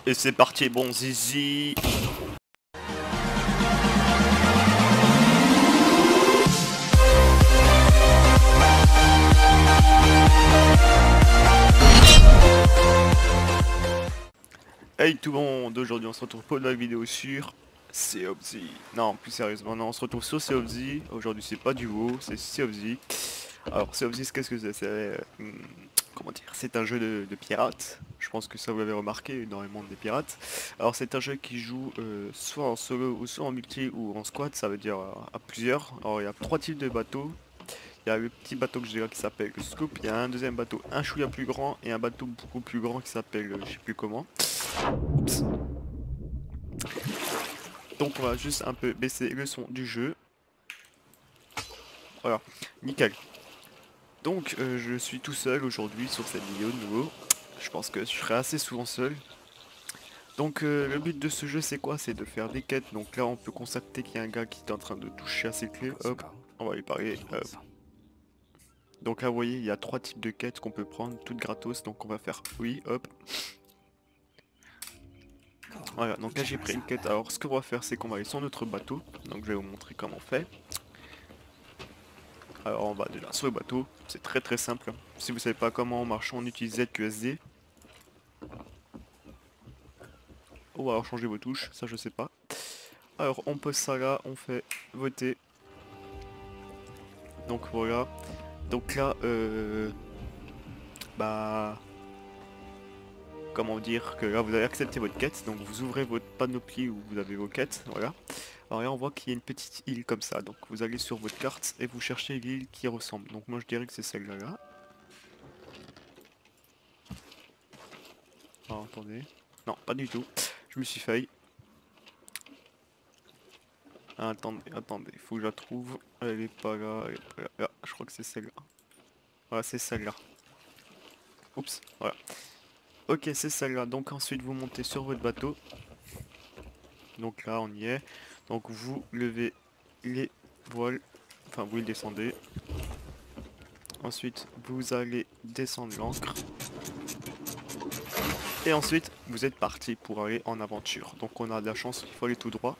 Et c'est parti, bon zizi. Hey tout le monde, aujourd'hui on se retrouve pour une nouvelle vidéo sur Sea of Thieves. Non, plus sérieusement, non, on se retrouve sur Sea of Thieves. Aujourd'hui c'est pas du WoW, c'est Sea of Thieves. Alors Sea of Thieves, qu'est-ce que c'est? Comment dire? C'est un jeu de pirates. Je pense que ça vous l'avez remarqué dans le monde des pirates. Alors c'est un jeu qui joue soit en solo ou soit en multi ou en squad, ça veut dire à plusieurs. Alors il y a trois types de bateaux. Il y a le petit bateau que j'ai qui s'appelle le Scoop, il y a un deuxième bateau un chouïa plus grand et un bateau beaucoup plus grand qui s'appelle je sais plus comment. Oups. Donc on va juste un peu baisser le son du jeu. Voilà, nickel. Donc je suis tout seul aujourd'hui sur cette vidéo de nouveau. Je pense que je serai assez souvent seul. Donc le but de ce jeu c'est quoi? C'est de faire des quêtes. Donc là on peut constater qu'il y a un gars qui est en train de toucher à ses clés. Hop, on va lui parler. Hop. Donc là vous voyez il y a trois types de quêtes qu'on peut prendre, toutes gratos. Donc on va faire oui, hop. Voilà, donc là j'ai pris une quête. Alors ce qu'on va faire c'est qu'on va aller sur notre bateau. Donc je vais vous montrer comment on fait. Alors on va déjà sur le bateau, c'est très très simple. Si vous savez pas comment on marche, on utilise ZQSD. Oh, alors changer vos touches, ça je sais pas. Alors on pose ça là, on fait voter. Donc voilà. Donc là, bah... Comment dire que là vous avez accepté votre quête, donc vous ouvrez votre panoplie où vous avez vos quêtes, voilà. Alors là on voit qu'il y a une petite île comme ça, donc vous allez sur votre carte et vous cherchez l'île qui ressemble. Donc moi je dirais que c'est celle-là là. Ah, attendez. Non, pas du tout. Je me suis failli. Ah, attendez, faut que je la trouve. Elle est pas là, elle est pas là. Là, je crois que c'est celle-là. Voilà, c'est celle-là. Oups, voilà. Ok, c'est celle-là. Donc ensuite vous montez sur votre bateau. Donc là on y est. Donc vous levez les voiles. Enfin vous les descendez. Ensuite vous allez descendre l'ancre. Et ensuite vous êtes parti pour aller en aventure. Donc on a de la chance, il faut aller tout droit.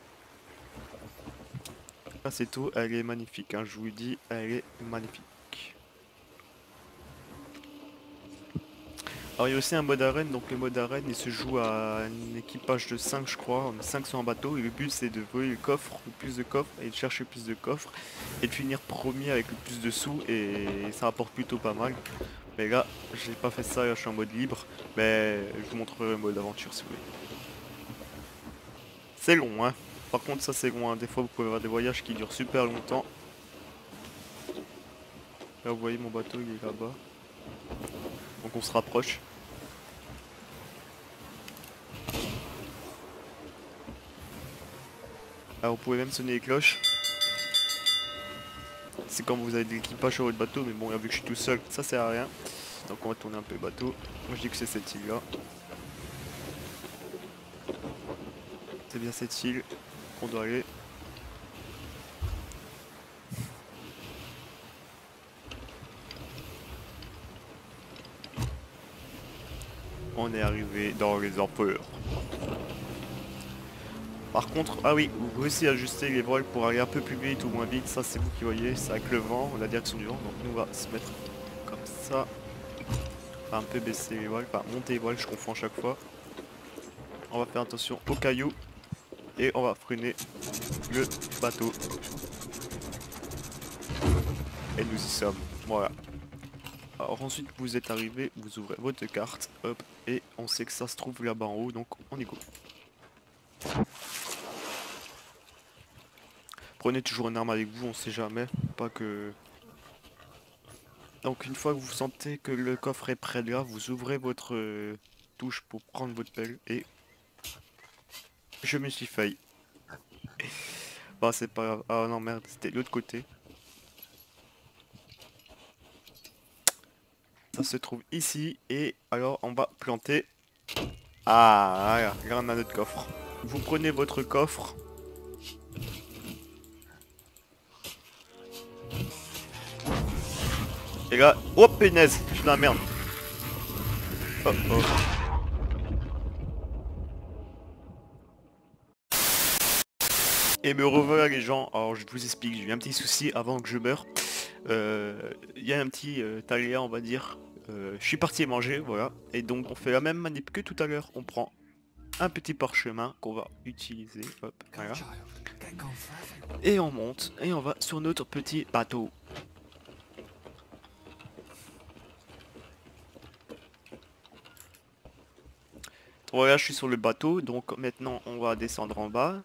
Là c'est tout, elle est magnifique, hein, je vous le dis, elle est magnifique. Alors il y a aussi un mode arène, donc le mode arène il se joue à un équipage de 5 je crois, on est 5 sur un bateau et le but c'est de voler le coffre, le plus de coffres et de chercher le plus de coffres et de finir premier avec le plus de sous et ça rapporte plutôt pas mal. Mais là j'ai pas fait ça, là, je suis en mode libre, mais je vous montrerai le mode aventure si vous voulez. C'est long hein, par contre ça c'est long, hein. Des fois vous pouvez avoir des voyages qui durent super longtemps. Là vous voyez mon bateau il est là-bas. Donc on se rapproche. Alors vous pouvez même sonner les cloches. C'est quand vous avez de l'équipage sur votre bateau, mais bon vu que je suis tout seul, ça sert à rien. Donc on va tourner un peu le bateau. Moi je dis que c'est cette île là. C'est bien cette île qu'on doit aller. On est arrivé dans les empereurs. Par contre, ah oui, vous pouvez aussi ajuster les voiles pour aller un peu plus vite ou moins vite. Ça c'est vous qui voyez, c'est avec le vent, la direction du vent. Donc nous on va se mettre comme ça. Enfin, un peu baisser les voiles, enfin monter les voiles, je confonds à chaque fois. On va faire attention aux cailloux. Et on va freiner le bateau. Et nous y sommes. Voilà. Alors ensuite vous êtes arrivé, vous ouvrez votre carte, hop, et on sait que ça se trouve là-bas en haut, donc on y go. Prenez toujours une arme avec vous, on sait jamais, pas que... Donc une fois que vous sentez que le coffre est près de là, vous ouvrez votre touche pour prendre votre pelle et... Je me suis failli. Bah c'est pas grave, ah non merde, c'était de l'autre côté. Ça se trouve ici et alors on va planter. Ah voilà, là on a notre coffre. Vous prenez votre coffre. Et là, oh punaise, je suis dans la merde. Oh oh. Et me revoilà les gens. Alors je vous explique, j'ai eu un petit souci avant que je meure. Il y a un petit aléa on va dire. Je suis parti manger, voilà. Et donc on fait la même manip que tout à l'heure. On prend un petit parchemin qu'on va utiliser. Hop, voilà. Et on monte et on va sur notre petit bateau. Voilà, je suis sur le bateau, donc maintenant on va descendre en bas.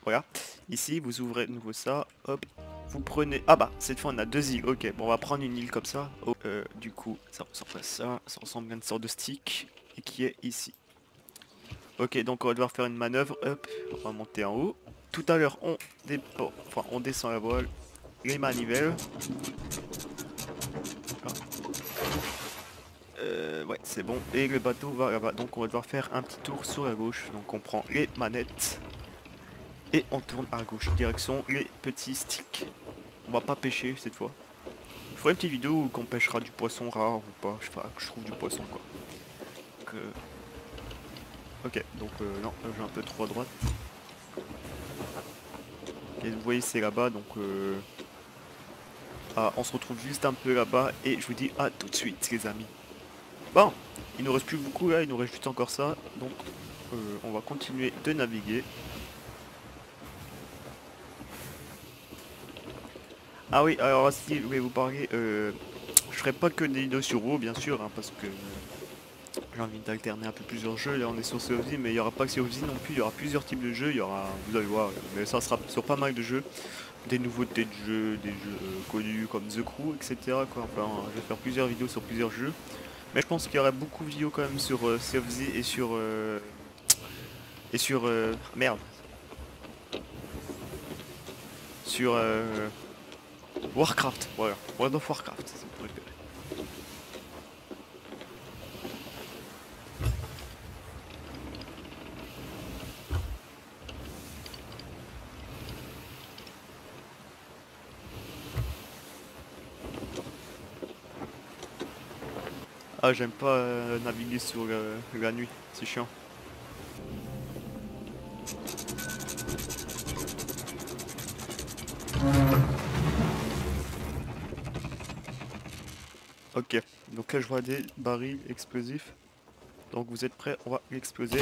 Voilà. Ici, vous ouvrez de nouveau ça. Hop. Vous prenez... Ah bah, cette fois on a 2 îles. Ok, bon on va prendre une île comme ça. Oh, du coup, ça ressemble à ça. Ça ressemble à une sorte de stick. Et qui est ici. Ok, donc on va devoir faire une manœuvre. Hop, on va monter en haut. Tout à l'heure, on descend la voile. Les manivelles. Ouais, c'est bon. Et le bateau va là-bas. Donc on va devoir faire un petit tour sur la gauche. Donc on prend les manettes. Et on tourne à gauche, direction les petits sticks. On va pas pêcher cette fois. Je ferai une petite vidéo où on pêchera du poisson rare ou pas. Je sais pas, que je trouve du poisson quoi. Donc, ok, donc non, j'ai un peu trop à droite. Et vous voyez c'est là-bas, donc ah, on se retrouve juste un peu là-bas et je vous dis à tout de suite les amis. Bon, il nous reste plus beaucoup là, il nous reste juste encore ça. Donc on va continuer de naviguer. Ah oui, alors si je vais vous parler, je ferai pas que des vidéos sur WoW bien sûr, hein, parce que j'ai envie d'alterner un peu plusieurs jeux. Là on est sur COFZ, mais il n'y aura pas que COFZ non plus, il y aura plusieurs types de jeux, il y aura, vous allez voir, mais ça sera sur pas mal de jeux. Des nouveautés de jeux, des jeux connus comme The Crew, etc. Quoi. Enfin, je vais faire plusieurs vidéos sur plusieurs jeux. Mais je pense qu'il y aura beaucoup de vidéos quand même sur COFZ et sur... merde. Sur... Warcraft, voilà. World of Warcraft, c'est mon préféré. Ah, j'aime pas naviguer sur la nuit, c'est chiant. Ok, donc là je vois des barils explosifs. Donc vous êtes prêts? On va l'exploser.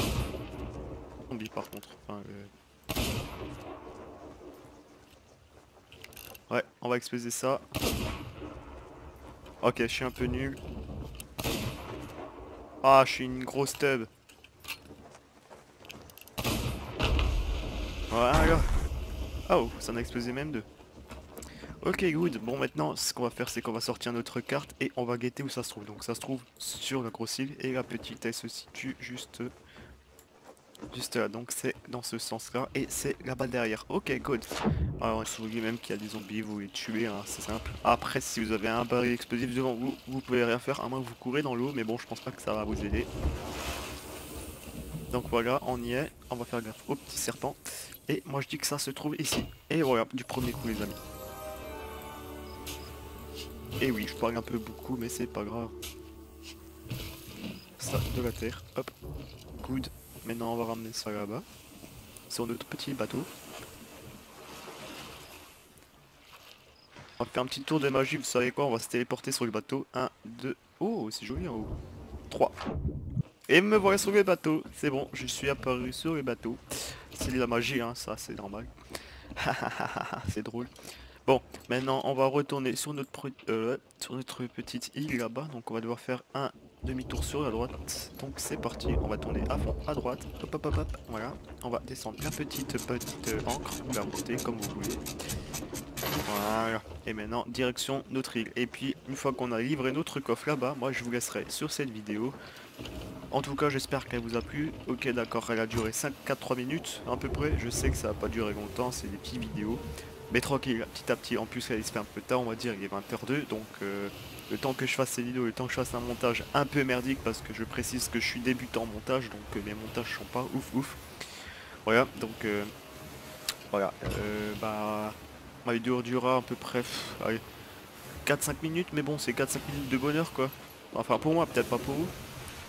Zombie par contre. Enfin, ouais, on va exploser ça. Ok, je suis un peu nul. Ah, je suis une grosse tub. Voilà. Oh, ça en a explosé même deux. Ok, good. Bon, maintenant, ce qu'on va faire, c'est qu'on va sortir notre carte et on va guetter où ça se trouve. Donc, ça se trouve sur la grosse île et la petite, elle se situe juste là. Donc, c'est dans ce sens-là et c'est là-bas derrière. Ok, good. Alors, si vous voyez même qu'il y a des zombies, vous les tuez, hein, c'est simple. Après, si vous avez un baril explosif devant vous, vous pouvez rien faire à moins que vous courez dans l'eau, mais bon, je pense pas que ça va vous aider. Donc voilà, on y est. On va faire gaffe au petit serpent. Et moi, je dis que ça se trouve ici. Et voilà, du premier coup, les amis. Et oui, je parle un peu beaucoup, mais c'est pas grave. Ça, de la terre, hop, good. Maintenant, on va ramener ça là-bas, sur notre petit bateau. On va faire un petit tour de magie, vous savez quoi, on va se téléporter sur le bateau. 1, 2, oh, c'est joli en haut. 3. Et me voilà sur le bateau, c'est bon, je suis apparu sur le bateau. C'est de la magie, hein, ça, c'est normal. C'est drôle. Bon, maintenant on va retourner sur notre petite île là-bas. Donc on va devoir faire un demi-tour sur la droite. Donc c'est parti, on va tourner à fond à droite. Hop hop hop hop, voilà. On va descendre la petite encre, ou la monter comme vous voulez. Voilà. Et maintenant direction notre île. Et puis une fois qu'on a livré notre coffre là-bas, moi je vous laisserai sur cette vidéo. En tout cas j'espère qu'elle vous a plu. Ok d'accord, elle a duré 4-3 minutes à peu près. Je sais que ça va pas durer longtemps, c'est des petites vidéos. Mais tranquille, petit à petit, en plus elle se fait un peu tard, on va dire, il est 20h02, donc le temps que je fasse ces vidéos, le temps que je fasse un montage un peu merdique, parce que je précise que je suis débutant en montage, donc mes montages sont pas ouf ouf. Voilà, donc voilà, bah ma vidéo durera à peu près, allez, 4-5 minutes, mais bon c'est 4-5 minutes de bonheur quoi. Enfin pour moi, peut-être pas pour vous.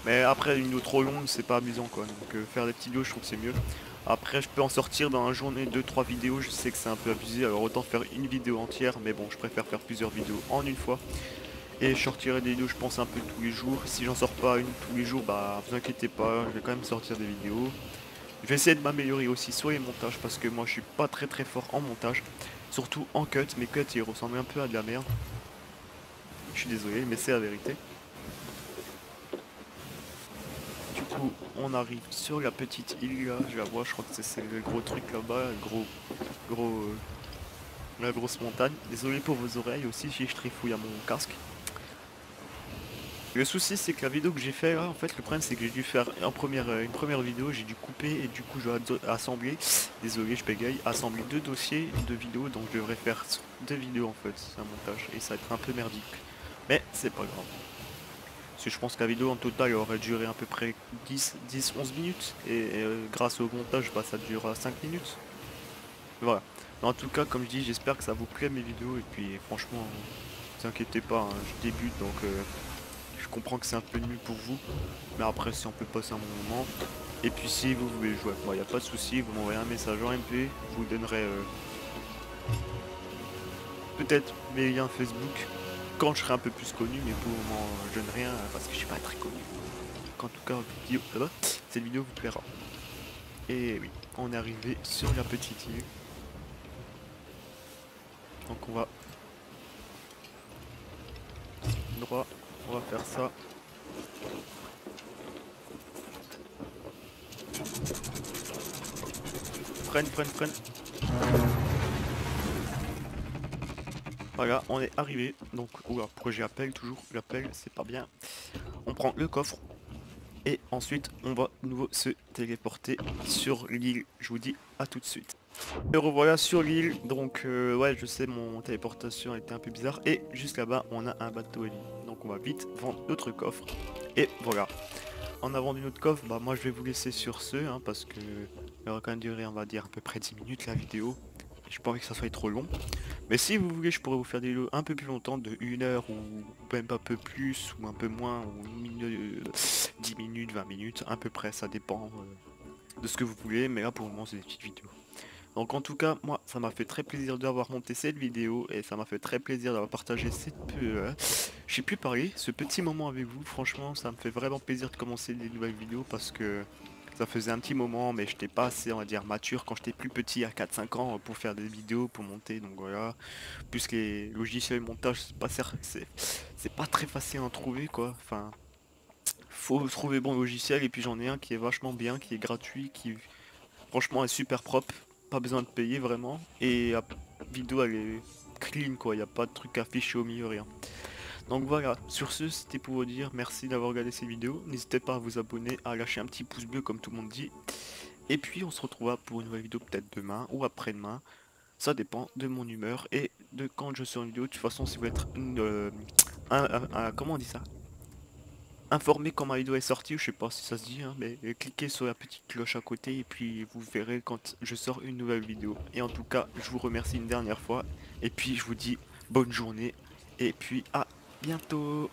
Mais après une vidéo trop longue c'est pas amusant quoi, donc faire des petites vidéos je trouve que c'est mieux. Après je peux en sortir dans la journée 2-3 vidéos, je sais que c'est un peu abusé, alors autant faire une vidéo entière, mais bon je préfère faire plusieurs vidéos en une fois. Et je sortirai des vidéos je pense un peu tous les jours. Si j'en sors pas une tous les jours, bah vous inquiétez pas, je vais quand même sortir des vidéos. Je vais essayer de m'améliorer aussi sur les montages parce que moi je suis pas très fort en montage. Surtout en cut, mes cuts ils ressemblent un peu à de la merde. Je suis désolé mais c'est la vérité. Du coup on arrive sur la petite île là, je la vois, je crois que c'est le gros truc là-bas, la grosse montagne. Désolé pour vos oreilles aussi si je trifouille à mon casque. Le souci c'est que la vidéo que j'ai fait là, en fait le problème c'est que j'ai dû faire une première vidéo, j'ai dû couper et du coup je dois assembler, désolé je bégaye, assembler deux dossiers de vidéos, donc je devrais faire deux vidéos en fait, c'est un montage et ça va être un peu merdique. Mais c'est pas grave. Parce que je pense que la vidéo en total aurait duré à peu près 10-11 minutes et grâce au montage bah, ça durera 5 minutes. Voilà. Mais en tout cas comme je dis j'espère que ça vous plaît mes vidéos et puis franchement ne vous inquiétez pas, hein, je débute donc je comprends que c'est un peu nul pour vous, mais après si on peut passer un bon moment. Et puis si vous voulez jouer avec moi, il n'y a pas de souci, vous m'envoyez un message en MP, je vous donnerai peut-être mes liens Facebook quand je serai un peu plus connu, mais pour le moment je donne rien parce que je suis pas très connu. En tout cas, cette vidéo vous plaira. Et oui, on est arrivé sur la petite île. Donc on va droit, on va faire ça. Freine. Voilà, on est arrivé. Donc, oula, pourquoi j'appelle toujours? J'appelle, c'est pas bien. On prend le coffre. Et ensuite, on va de nouveau se téléporter sur l'île. Je vous dis à tout de suite. Et revoilà sur l'île. Donc, ouais, je sais, mon téléportation était un peu bizarre. Et juste là-bas, on a un bateau à l'île. Donc, on va vite vendre notre coffre. Et voilà. En avant du notre coffre, bah moi je vais vous laisser sur ce, hein, parce que il aura quand même duré, on va dire, à peu près 10 minutes la vidéo. Je pas envie que ça soit trop long. Mais si vous voulez, je pourrais vous faire des vidéos un peu plus longtemps, de 1 heure ou même un peu plus, ou un peu moins, ou 10 minutes, 20 minutes, à peu près, ça dépend de ce que vous voulez. Mais là pour le moment c'est des petites vidéos. Donc en tout cas, moi ça m'a fait très plaisir d'avoir monté cette vidéo et ça m'a fait très plaisir d'avoir partagé je sais plus parler, ce petit moment avec vous. Franchement, ça me fait vraiment plaisir de commencer des nouvelles vidéos parce que ça faisait un petit moment, mais j'étais pas assez, on va dire, mature quand j'étais plus petit, à 4-5 ans, pour faire des vidéos, pour monter. Donc voilà, plus les logiciels de montage, c'est pas très facile à en trouver quoi. Enfin, faut trouver bon logiciel et puis j'en ai un qui est vachement bien, qui est gratuit, qui franchement est super propre, pas besoin de payer vraiment. Et la vidéo elle est clean quoi, y a pas de truc affiché au milieu, rien. Donc voilà, sur ce c'était pour vous dire merci d'avoir regardé cette vidéo. N'hésitez pas à vous abonner, à lâcher un petit pouce bleu comme tout le monde dit. Et puis on se retrouvera pour une nouvelle vidéo peut-être demain ou après-demain. Ça dépend de mon humeur et de quand je sors une vidéo. De toute façon si vous voulez être comment on dit ça, informé quand ma vidéo est sortie, je sais pas si ça se dit, hein, mais cliquez sur la petite cloche à côté et puis vous verrez quand je sors une nouvelle vidéo. Et en tout cas, je vous remercie une dernière fois et puis je vous dis bonne journée et puis à bientôt.